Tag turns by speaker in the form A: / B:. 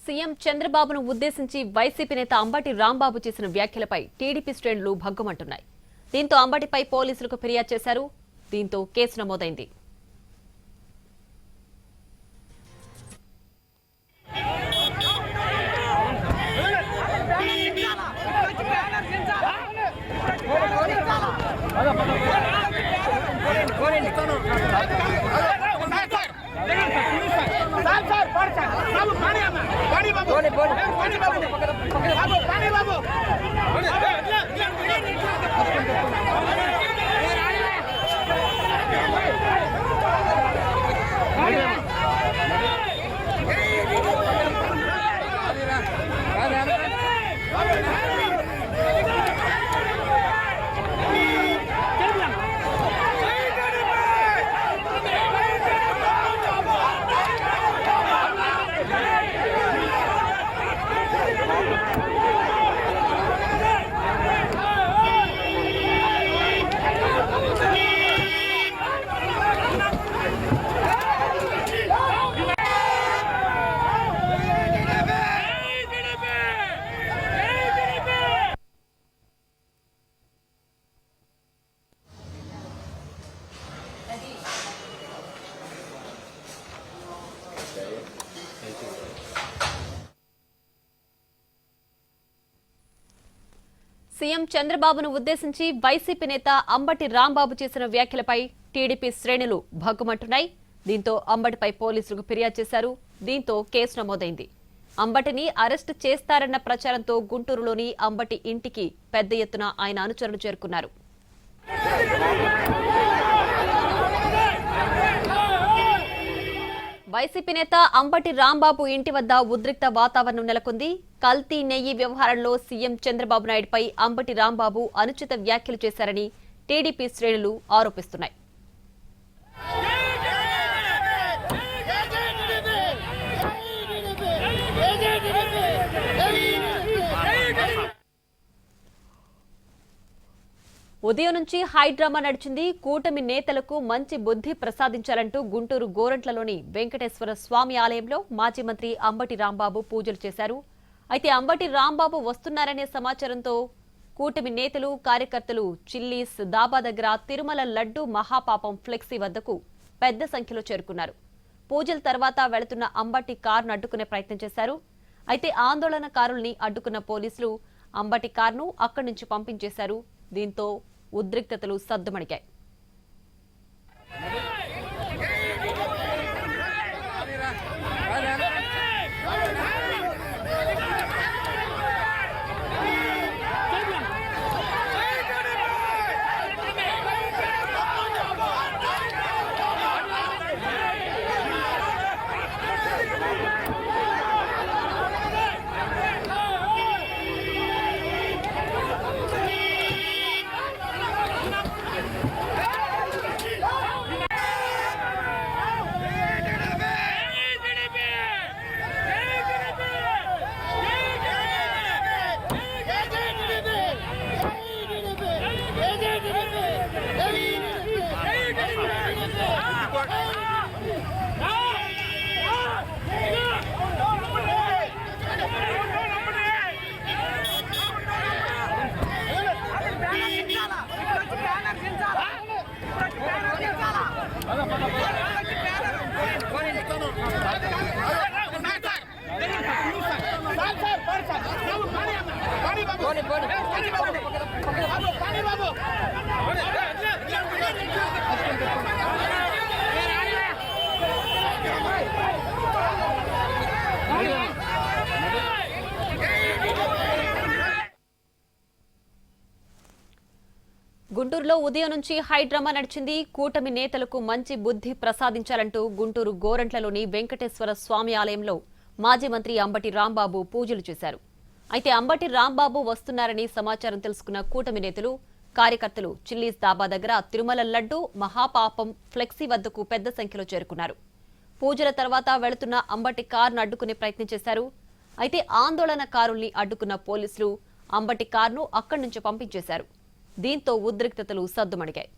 A: CM చంద్రబాబును ఉద్దేశించి YCP నేత అంబటి రాంబాబు చేసిన వ్యాఖ్యలపై టీడీపీ శ్రేణులు భగ్గుమంటున్నాయి. దీంతో అంబటిపై పోలీసులకు ఫిర్యాదు చేశారు. దీంతో కేసు నమోదైంది. సీఎం చంద్రబాబును ఉద్దేశించి వైసీపీ నేత అంబటి రాంబాబు చేసిన వ్యాఖ్యలపై టీడీపీ శ్రేణులు భగ్గుమంటున్నాయి. దీంతో అంబటిపై పోలీసులకు ఫిర్యాదు చేశారు. దీంతో కేసు నమోదైంది. అంబటిని అరెస్టు చేస్తారన్న ప్రచారంతో గుంటూరులోని అంబటి ఇంటికి పెద్ద ఎత్తున ఆయన అనుచరులు చేరుకున్నారు. వైసీపీ నేత అంబటి రాంబాబు ఇంటి వద్ద ఉద్రిక్త వాతావరణం నెలకొంది. కల్తీ నెయ్యి వ్యవహారంలో సీఎం చంద్రబాబు నాయుడుపై అంబటి రాంబాబు అనుచిత వ్యాఖ్యలు చేశారని టీడీపీ శ్రేణులు ఆరోపిస్తున్నాయి. ఉదయం నుంచి హైడ్రామా నడిచింది. కూటమి నేతలకు మంచి బుద్ధి ప్రసాదించాలంటూ గుంటూరు గోరంట్లలోని వెంకటేశ్వర స్వామి ఆలయంలో మాజీ మంత్రి అంబటి రాంబాబు పూజలు చేశారు. అయితే అంబటి రాంబాబు వస్తున్నారనే సమాచారంతో కూటమి నేతలు కార్యకర్తలు చిల్లీస్ దాబా దగ్గర తిరుమల లడ్డు మహాపాపం ఫ్లెక్సీ వద్దకు పెద్ద సంఖ్యలో చేరుకున్నారు. పూజల తర్వాత వెళుతున్న అంబటి కారును అడ్డుకునే ప్రయత్నం చేశారు. అయితే ఆందోళనకారుల్ని అడ్డుకున్న పోలీసులు అంబటి కారును అక్కడి నుంచి పంపించేశారు. దీంతో ఉద్రిక్తతలు సద్దుమణిగాయి. గుంటూరులో ఉదయం నుంచి హైడ్రామా నడిచింది. కూటమి నేతలకు మంచి బుద్ధి ప్రసాదించాలంటూ గుంటూరు గోరంట్లలోని వెంకటేశ్వర స్వామి ఆలయంలో మాజీ మంత్రి అంబటి రాంబాబు పూజలు చేశారు. అయితే అంబటి రాంబాబు వస్తున్నారని సమాచారం తెలుసుకున్న కూటమి నేతలు కార్యకర్తలు చిల్లీస్ దాబా దగ్గర తిరుమల లడ్డు మహాపాపం ఫ్లెక్సీ వద్దకు పెద్ద సంఖ్యలో చేరుకున్నారు. పూజల తర్వాత వెళుతున్న అంబటి కారును అడ్డుకునే ప్రయత్నం చేశారు. అయితే ఆందోళనకారుల్ని అడ్డుకున్న పోలీసులు అంబటి కారును అక్కడి నుంచి పంపించేశారు. దీంతో ఉద్రిక్తతలు సద్దుమణిగాయి.